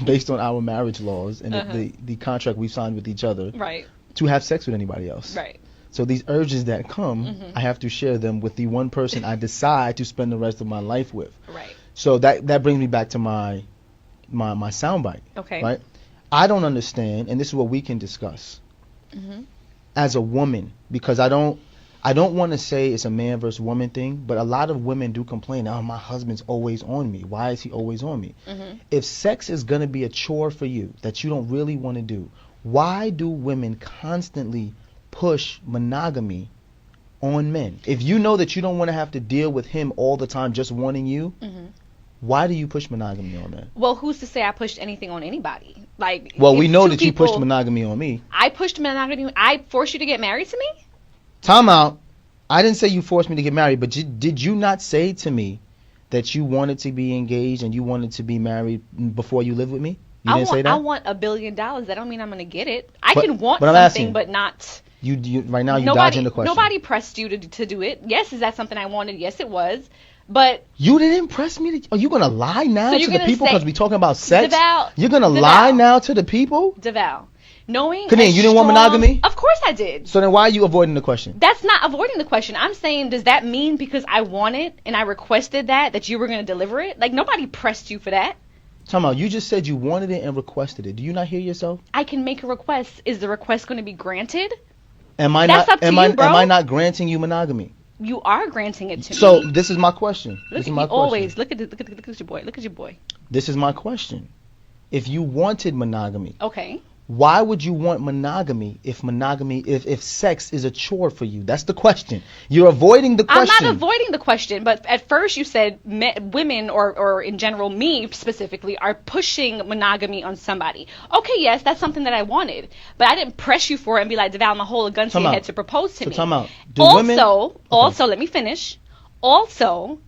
based on our marriage laws and the contract we signed with each other, Right. to have sex with anybody else. Right. So these urges that come, I have to share them with the one person I decide to spend the rest of my life with. Right. So that brings me back to my soundbite. Okay. Right. I don't understand, and this is what we can discuss as a woman, because I don't want to say it's a man versus woman thing, but a lot of women do complain, oh, my husband's always on me. Why is he always on me? If sex is going to be a chore for you that you don't really want to do, why do women constantly push monogamy on men? If you know that you don't want to have to deal with him all the time just wanting you, why do you push monogamy on men? Well, who's to say I pushed anything on anybody? Like, well, we know two that you pushed monogamy on me. I pushed monogamy. I forced you to get married to me? Time out. I didn't say you forced me to get married, but did you not say to me that you wanted to be engaged and you wanted to be married before you lived with me? You didn't say that? I want $1 billion. That don't mean I'm going to get it. I can want I'm something, asking, but not... You right now you're dodging the question. Nobody pressed you to do it. Yes, is that something I wanted? Yes, it was. But... You didn't press me. Are you going to lie now to the people because we're talking about sex? DeVal, you're going to lie now to the people? DeVal. Knowing... Kadeen, you didn't want monogamy? Of course I did. So then why are you avoiding the question? That's not avoiding the question. I'm saying, does that mean because I want it and I requested that you were going to deliver it? Like, nobody pressed you for that. Time out. You just said you wanted it and requested it. Do you not hear yourself? I can make a request. Is the request going to be granted? Am I not granting you monogamy? You are granting it to me. So this is my question. Look at your boy. Look at your boy. This is my question. If you wanted monogamy, okay, why would you want monogamy if sex is a chore for you? That's the question. You're avoiding the question. I'm not avoiding the question, but at first you said women or in general me specifically are pushing monogamy on somebody. Okay, yes, that's something that I wanted, but I didn't press you for it and be like, DeVal, I'm gonna hold a gun to your head to propose to me. Time out. Also, let me finish. Also,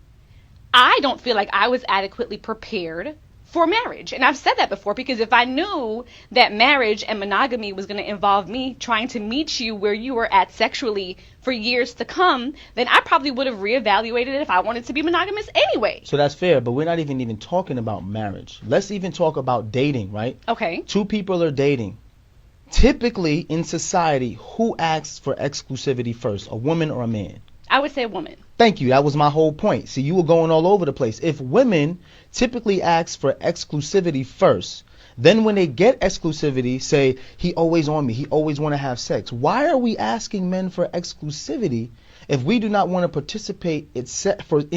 I don't feel like I was adequately prepared for marriage. And I've said that before, because if I knew that marriage and monogamy was going to involve me trying to meet you where you were at sexually for years to come, then I probably would have reevaluated it if I wanted to be monogamous anyway. So that's fair, but we're not even talking about marriage. Let's even talk about dating, right? Okay. Two people are dating. Typically in society, who asks for exclusivity first, a woman or a man? I would say a woman. Thank you. That was my whole point. See, you were going all over the place. If women typically ask for exclusivity first, then when they get exclusivity, say, he always on me, he always want to have sex. Why are we asking men for exclusivity if we do not want to participate in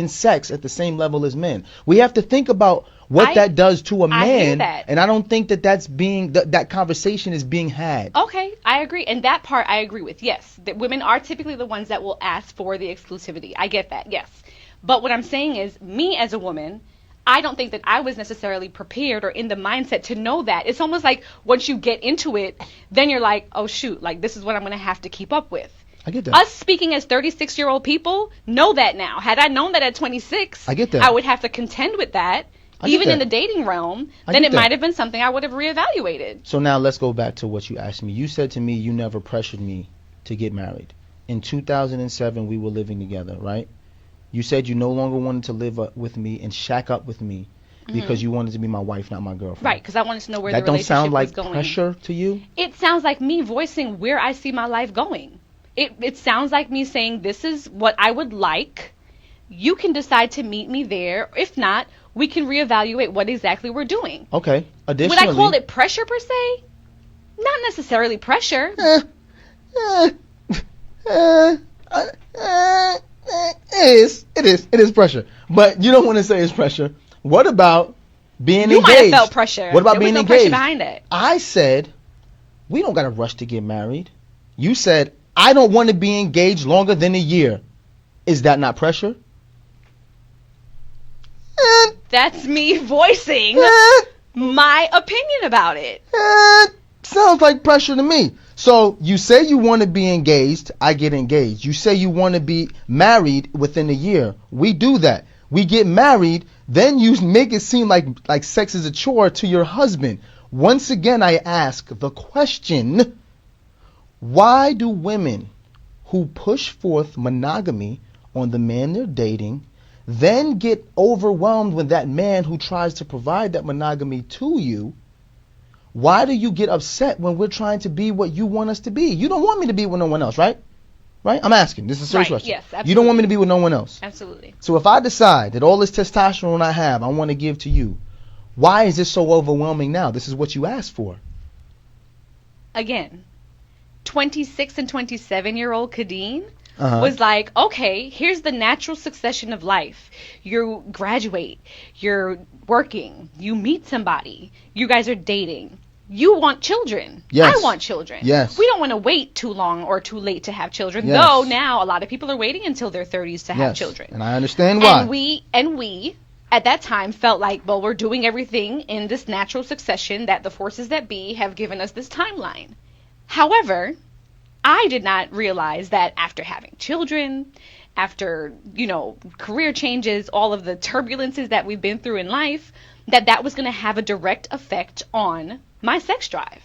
sex at the same level as men? We have to think about what that does to a man. I hear that. And I don't think that conversation is being had. Okay, I agree. And that part I agree with. Yes, that women are typically the ones that will ask for the exclusivity. I get that. Yes. But what I'm saying is, me as a woman, I don't think that I was necessarily prepared or in the mindset to know that. It's almost like once you get into it, then you're like, oh shoot, like this is what I'm going to have to keep up with. I get that. Us speaking as 36-year-old people know that now. Had I known that at 26, I get that. I would have to contend with that. Even in the dating realm, then it might have been something I would have reevaluated. So now let's go back to what you asked me. You said to me you never pressured me to get married. In 2007, we were living together, right? You said you no longer wanted to live with me and shack up with me because you wanted to be my wife, not my girlfriend. Right, because I wanted to know where the relationship was going. That don't sound like pressure to you? It sounds like me voicing where I see my life going. It sounds like me saying, this is what I would like. You can decide to meet me there. If not, we can reevaluate what exactly we're doing. Okay. Additionally, would I call it pressure per se? Not necessarily pressure. It is pressure. But you don't want to say it's pressure. What about being engaged? You might have felt pressure. What about being engaged? There was no pressure behind it. I said, we don't got to rush to get married. You said, I don't want to be engaged longer than a year. Is that not pressure? That's me voicing my opinion about it. Sounds like pressure to me. So you say you want to be engaged, I get engaged. You say you want to be married within a year. We do that. We get married, then you make it seem like sex is a chore to your husband. Once again, I ask the question, why do women who push forth monogamy on the man they're dating then get overwhelmed when that man who tries to provide that monogamy to you, why do you get upset when we're trying to be what you want us to be? You don't want me to be with no one else, right? Right? I'm asking. This is a serious question. Yes, absolutely. You don't want me to be with no one else. Absolutely. So if I decide that all this testosterone I have, I want to give to you, why is this so overwhelming now? This is what you asked for. Again, 26 and 27-year-old Khadeen was like, okay, here's the natural succession of life. You graduate, you're working, you meet somebody, you guys are dating. You want children. Yes. I want children. Yes. We don't want to wait too long or too late to have children. Yes. Though now a lot of people are waiting until their 30s to have children. And I understand why. And we at that time felt like, well, we're doing everything in this natural succession that the forces that be have given us this timeline. However, I did not realize that after having children, after, career changes, all of the turbulences that we've been through in life, that was going to have a direct effect on my sex drive.